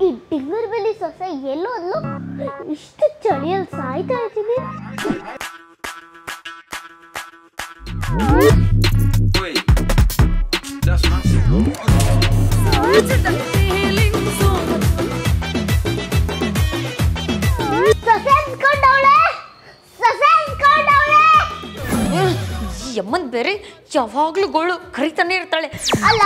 ಈ ಡಿಂಗರ್ ಬೆಲ್ಲಿ ಸೊಸೆ ಎಲ್ಲೋದ್ಲು ಇಷ್ಟು ಚಳಿಯಲ್ಲಿ ಸಾಯ್ತಾ ಇದ್ದೀನಿ. ಯಮ್ಮನ್ ಬೇರೆ ಯಾವಾಗ್ಲೂ ಗೋಳು ಕರಿತಾನೆ ಇರ್ತಾಳೆ. ಅಲ್ಲ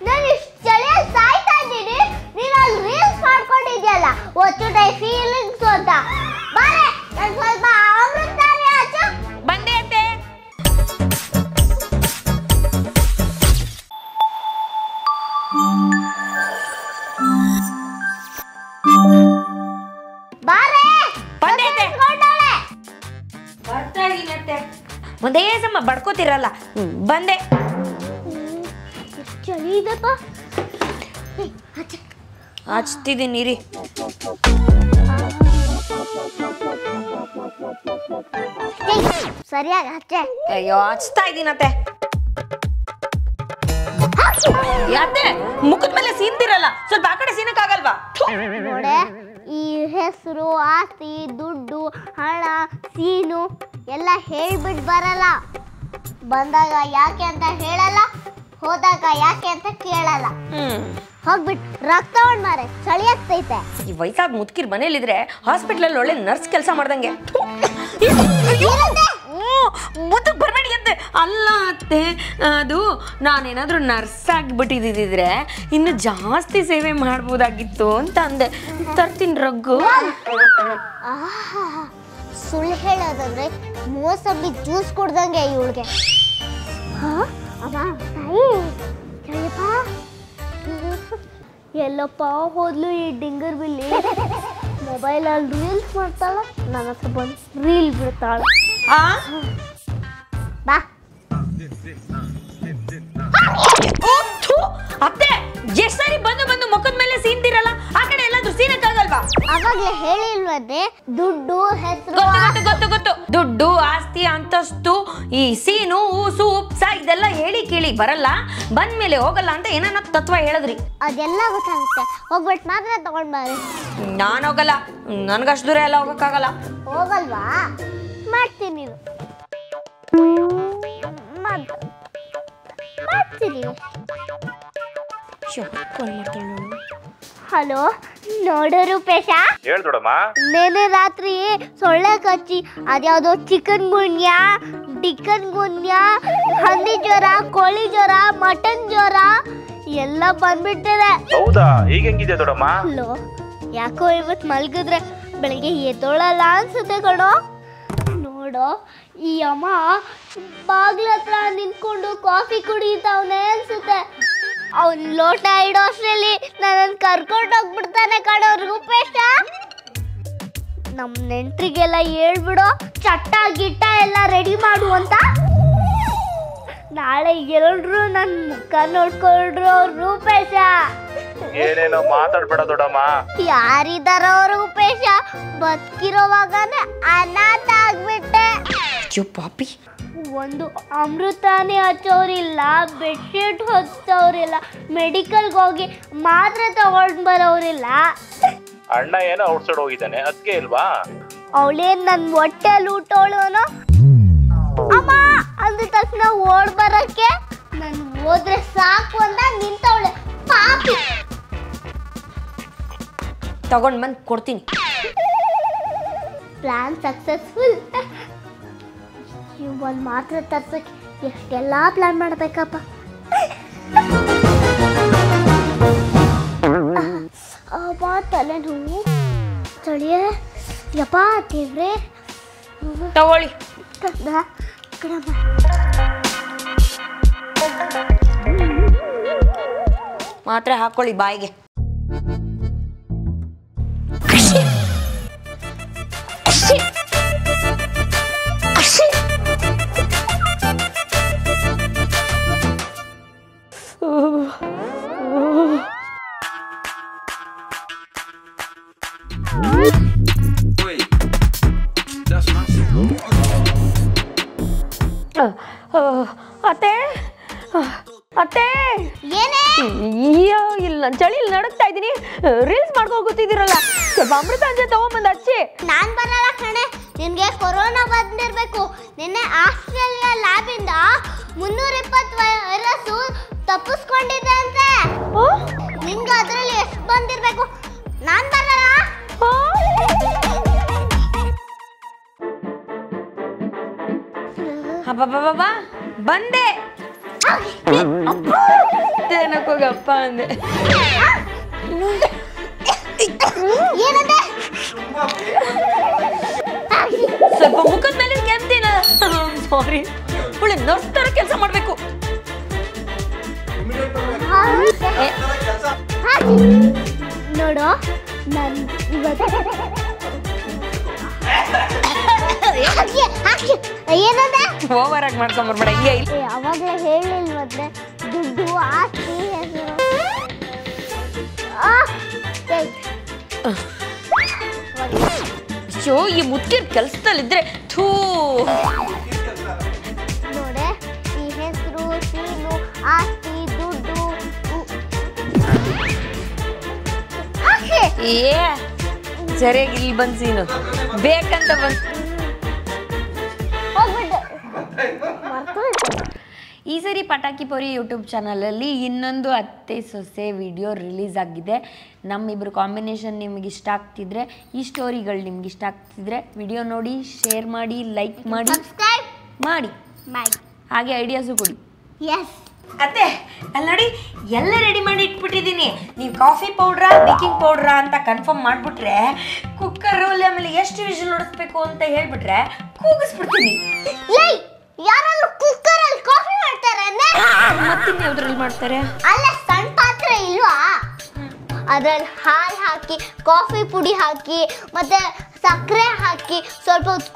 ನಾನು ಇಷ್ಟು ಚಳಿಯಲ್ಲಿ ಸಾಯ್ತಾ ಇದ್ದೀನಿ, ನೀನು ಅಲ್ಲಿ ರೀಲ್ಸ್ ಮಾಡ್ಕೊಂಡಿದ್ಯಲ್ಲ ವಾಟ್ ಶುಡ್ ಐ ಫೀಲಿಂಗ್ಸ್ ಅಂತ. ಬಾರೆ ನಾನು ಸ್ವಲ್ಪ ಅಮೃತಾನೆ ಆಚು. ಬಂದೆ ಅತ್ತೆ. ಬಾರೆ ಬಂದೆ ಅತ್ತೆ. ಬರ್ತಾ ಇದೀನಿ ಅತ್ತೆ. ಒಂದೇ ಸಮ ಬಡ್ಕೋತಿರಲ್ಲ. ಬಂದೆ. ಚಳಿ ಇದಪ್ಪ. ಹಚ್ತಿದ್ದೀನಿ ರೀ. ಸರಿಯಾಗಿ ಹಚ್ಚೆ. ಅಯ್ಯೋ ಹಚ್ತಾ ಇದ್ದೀನತ್ತೆ. ಯಾತೆ ಮುಖದ ಮೇಲೆ ಸೀನ್ತಿರಲ್ಲ, ಸ್ವಲ್ಪ ಆ ಕಡೆ ಸೀನಕ್ಕಾಗಲ್ವಾ? ನೋಡೆ, ಈ ಹೆಸರು, ಆಸ್ತಿ, ದುಡ್ಡು, ಹಣ, ಸೀನು ಎಲ್ಲ ಹೇಳ್ಬಿಟ್ಟು ಬರಲ್ಲ. ಬಂದಾಗ ಯಾಕೆ ಅಂತ ಹೇಳಲ್ಲ, ಹೋದಾಗ ಯಾಕೆ ಅಂತ ಕೇಳಲ್ಲ. ಹೋಗ್ಬಿಟ್ಟು ರಕ್ತ ತಗೊಂಡ್ ಮಾರೆ, ಚಳಿ ಆಗ್ತೈತೆ. ಈ ವಯಸ್ಸಾದ ಮುದುಕಿರ್ ಮನೇಲಿದ್ರೆ ಹಾಸ್ಪಿಟ್ಲಲ್ಲಿ ಒಳ್ಳೆ ನರ್ಸ್ ಕೆಲಸ ಮಾಡ್ದಂಗೆ. ಮುದುಕ್ ಬರ್ಬೇಡಿ ಅಂತೆ. ಅಲ್ಲ ಅತ್ತೆ, ಅದು ನಾನೇನಾದ್ರೂ ನರ್ಸ್ ಆಗಿಬಿಟ್ಟಿದ್ದಿದ್ರೆ ಇನ್ನು ಜಾಸ್ತಿ ಸೇವೆ ಮಾಡ್ಬೋದಾಗಿತ್ತು ಅಂತ ಅಂದೆ. ತರ್ತೀನಿ ರಗ್ಗು. ಸುಳ್ಳು ಹೇಳೋದಾದ್ರೆ ಮೋಸಂಬಿ ಜ್ಯೂಸ್ ಕುಡ್ದಂಗೆ ಇವಳಿಗೆ. ಎಲ್ಲಪ್ಪ ಹೋದ್ಲು ಈ ಡಿಂಗರ್ ಬಿಲ್ಲಿ? ಮೊಬೈಲಲ್ಲಿ ರೀಲ್ಸ್ ಮಾಡ್ತಾಳ, ನನ್ನ ಹತ್ರ ಬಂದು ರೀಲ್ ಬಿಡ್ತಾಳ. ಬಾ ಅತ್ತೆ, ಎಷ್ಟ್ ಸಾರಿ ಬಂದು ಬಂದು ಮುಖದ ಮೇಲೆ ಸೀನ್ತಿರಲ್ಲ, ಆ ಕಡೆ ಎಲ್ಲಾದ್ರೂ ಸೀನಕ್ಕಾಗಲ್ವಾ? ಅವಾಗ್ಲೇ ಹೇಳಿಲ್ವದೆ ದುಡ್ಡು, ಹೆಸರು. ಗೊತ್ತು ಗೊತ್ತು. ದುಡ್ಡು, ಆಸ್ತಿ, ಅಂತಸ್ತು, ಈ ಸೀನು, ಊಸು, ಉಪ್ಸ ಇದೆಲ್ಲ ಹೇಳಿ ಕೇಳಿ ಬರಲ್ಲ, ಬಂದ್ಮೇಲೆ ಹೋಗಲ್ಲ ಅಂತ ಏನನ್ನ ತತ್ವ ಹೇಳಿದ್ರಿ. ಅದೆಲ್ಲ ಗೊತ್ತಾಗುತ್ತೆ. ಹೋಗ್ಬಿಟ್ಟು ಮಾತ್ರ ತಗೊಂಡ್ ಬಾರಿ. ನಾನು ಹೋಗಲ್ಲ, ನನ್ಗಷ್ಟು ದೂರ ಎಲ್ಲ ಹೋಗಕ್ಕಾಗಲ್ಲ. ಹೋಗಲ್ವಾ? ಮಾಡ್ತೀನಿ ಮಾಡ್ತೀರಿ. ಹಲೋ, ನೋಡು ರೂಪೇಶ, ಹೇಳ್ದೊಡಮ್ಮ. ನೆನೆ ರಾತ್ರಿ ಸೊಳ್ಳೆ ಕಚ್ಚಿ ಅದ್ಯಾವುದೋ ಚಿಕನ್ ಗುನ್ಯಾ, ಡಿಕನ್ ಗುನ್ಯಾ, ಹಂದಿ ಜ್ವರ, ಕೋಳಿ ಜ್ವರ, ಮಟನ್ ಜ್ವರ ಎಲ್ಲ ಬಂದ್ಬಿಟ್ಟಿದೆ. ಹೌದಾ? ಈಗ ಹೆಂಗಿದೆ ದೊಡಮ್ಮ? ಹಲೋ, ಯಾಕೋ ಇವತ್ತು ಮಲ್ಗಿದ್ರೆ ಬೆಳಿಗ್ಗೆ ಎದ್ದೋಳಲ್ಲ ಅನ್ಸುತ್ತೆ ಕಣೋ. ನೋಡೋ, ಈ ಅಮ್ಮ ಬಾಗ್ಲ ಹತ್ರ ನಿಂತ್ಕೊಂಡು ಕಾಫಿ ಕುಡಿತಾವನೆ ಅನ್ಸುತ್ತೆ. ಅವನ್ ಲೋಟ ಇಡೋ ಅಷ್ಟರಲ್ಲಿ ನನ್ನ ಕರ್ಕೊಂಡು ಹೋಗ್ಬಿಡ್ತಾನೆ ಕಣೋ ರೂಪೇಶ. ನಮ್ ನೆಂಟ್ರಿಗೆಲ್ಲ ಹೇಳ್ಬಿಡೋ, ಚಟ್ಟ ಗಿಟ್ಟ ಎಲ್ಲ ರೆಡಿ ಮಾಡು ಅಂತ. ನಾಳೆ ಎಲ್ರು ನನ್ ಮುಖ ನೋಡ್ಕೊಂಡ್ರು ರೂಪೇಶ. ಏನೇನೋ ಮಾತಾಡ್ಬೇಡ ದೊಡಮ್ಮ. ಯಾರಿದಾರೋ ರೂಪೇಶ, ಬದುಕಿರೋವಾಗನೇ ಅನಾಥ ಆಗ್ಬಿಟ್ಟೆ. ಪಾಪಿ, ಒಂದು ಅಮೃತಾನೇ ಹಚ್ಚೋರಿಲ್ಲ, ಬೆಡ್ಶೀಟ್ ಹೊಚ್ಚೋರಿಲ್ಲ, ಮೆಡಿಕಲ್ಗೆ ಹೋಗಿ ಮಾತ್ರೆ ತಗೊಂಡ್ ಬರೋರಿಲ್ಲ. ಅಣ್ಣ ಏನೋ ಔಟ್ಸೈಡ್ ಹೋಗಿದ್ದಾನೆ, ಅದಕ್ಕೆ ಇಲ್ವಾ? ಅವಳೇನ್ ನನ್ ಹೊಟ್ಟೆಲ್ ಊಟೋಳೋನು ಅಮ್ಮ ಅಂದ ತಕ್ಷಣ ಓಡ್ ಬರಕ್ಕೆ ನನ್ ಹೋದ್ರೆ ಸಾಕು ಅಂತ ನಿಂತವಳೆ ಪಾಪಿ. ತಗೊಂಡ್ ಬಂದ್ ಕೊಡ್ತೀನಿ. Plan successful. ಒಂದ್ ಮಾತ್ರ ತರ್ಸಕ್ಕೆ ಎಷ್ಟೆಲ್ಲಾ ಪ್ಲಾನ್ ಮಾಡ್ಬೇಕಪ್ಪ. ತಲೆ ನೋವು, ಚಳಿಯೇ ಯಪ್ಪ ದೇವ್ರೆ. ತಗೊಳ್ಳಿ. ಮಾತ್ರೆ ಹಾಕೊಳ್ಳಿ ಬಾಯಿಗೆ. ಅತ್ತೆ, ಅತ್ತೆ, ಏನೇ? ಅಯ್ಯೋ, ಇಲ್ಲಿ ಇಲ್ಲಿ ನಾನು ಚಳಿಯಲ್ಲಿ ನಡಕ್ತಾ ಇದ್ದೀನಿ, ರೀಲ್ಸ್ ಮಾಡ್ಕೊಂಡು ಕೂತಿದ್ದೀರಲ್ಲ, ಸ್ವಲ್ಪ ಅಮೃತಾಂಜನ್ ತಗೊಂಬಂದು ಹಚ್ಚಿ. ನಾನ್ ಬರಲ್ಲ ಕಣೆ, ನಿನ್ಗೆ ಕೊರೋನಾ ಬಂದಿರ್ಬೇಕು. ನಿನ್ನೆ ಆಸ್ಟ್ರೇಲಿಯಾ ಲ್ಯಾಬಿಂದ 320 ವೈರಸ್ ತಪ್ಪಿಸ್ಕೊಂಡಿದೆ ಅಂತೆ. ನಿನ್ಗೆ ಅದ್ರಲ್ಲಿ ಎಷ್ಟು ಬಂದಿರ್ಬೇಕು? ನಾನ್ ಬರಲ್ಲ. ಅಬ್ಬಬ್ಬಬ್ಬಾ ಬಂದೆ. ಏನಕ್ಕೋಗಪ್ಪ ಅಂದೆ. ಏನಂದೆ? ಸ್ವಲ್ಪ ಮುಖದ ಮೇಲೆ ಕೆಂತಿನ. ಸಾರಿ, ಒಳ್ಳೆ ನರ್ಸ್ ತರ ಕೆಲಸ ಮಾಡ್ಬೇಕು. ನೋಡು, ನನ್ ಏನಂದೆ? ಓವರ್ ಆಗಿ ಮಾಡ್ಕೊಂಬರ್ಬೇಡ. ಹಿಂಗೆ ಅವಾಗಲೇ ಹೇಳಿಲ್ವದ್ರೆ ದುಡ್ಡು ಆಸ್ತಿ ಹೆಸರು. ಅಯ್ಯೋ, ಈ ಮುತ್ತಿನ ಕೆಲ್ಸದಲ್ಲಿದ್ರೆ ಥೂ. ನೋಡೆ, ಈ ಹೆಸರು, ಸೀನು, ಆಸ್ತಿ, ದುಡ್ಡು. ಏ ಸರಿಯಾಗಿ ಇಲ್ಲಿ ಬಂದ್ ಸೀನು ಬೇಕಂತ ಬಂದ್. ಈ ಸರಿ ಪಟಾಕಿ ಪೊರಿ ಯೂಟ್ಯೂಬ್ ಚಾನಲಲ್ಲಿ ಇನ್ನೊಂದು ಅತ್ತೆ ಸೊಸೆ ವಿಡಿಯೋ ರಿಲೀಸ್ ಆಗಿದೆ. ನಮ್ಮಿಬ್ಬರು ಕಾಂಬಿನೇಷನ್ ನಿಮ್ಗೆ ಇಷ್ಟ ಆಗ್ತಿದ್ರೆ, ಈ ಸ್ಟೋರಿಗಳು ನಿಮ್ಗೆ ಇಷ್ಟ ಆಗ್ತಿದ್ರೆ ವಿಡಿಯೋ ನೋಡಿ, ಶೇರ್ ಮಾಡಿ, ಲೈಕ್ ಮಾಡಿ, ಸಬ್ಸ್ಕ್ರೈಬ್ ಮಾಡಿ, ಹಾಗೆ ಐಡಿಯಾಸು ಕೊಡಿ. ಎಸ್ ಅತ್ತೆ ಅಲ್ಲಿ ನೋಡಿ, ಎಲ್ಲ ರೆಡಿ ಮಾಡಿ ಇಟ್ಬಿಟ್ಟಿದ್ದೀನಿ. ನೀವು ಕಾಫಿ ಪೌಡ್ರಾ ಬೇಕಿಂಗ್ ಪೌಡ್ರಾ ಅಂತ ಕನ್ಫರ್ಮ್ ಮಾಡಿಬಿಟ್ರೆ, ಕುಕ್ಕರಲ್ಲಿ ಆಮೇಲೆ ಎಷ್ಟು ವಿಷಲ್ ಹೊಡಿಸ್ಬೇಕು ಅಂತ ಹೇಳ್ಬಿಟ್ರೆ ಕೂಗಿಸ್ಬಿಡ್ತೀನಿ. ಯಾರಾದ್ರೂ ಕುಕ್ಕರ್ ಅಲ್ಲಿ ಕಾಫಿ ಮಾಡ್ತಾರೆ? ಮತ್ತಿನ್ನು ಯಾವ್ದ್ರಲ್ಲಿ ಮಾಡ್ತಾರೆ? ಅಲ್ಲ, ಸಣ್ಣ ಪಾತ್ರೆ ಇಲ್ವಾ? ಅದ್ರಲ್ಲಿ ಹಾಲು ಹಾಕಿ, ಕಾಫಿ ಪುಡಿ ಹಾಕಿ, ಮತ್ತೆ ಸಕ್ಕರೆ ಹಾಕಿ ಸ್ವಲ್ಪ ಹೊತ್ತು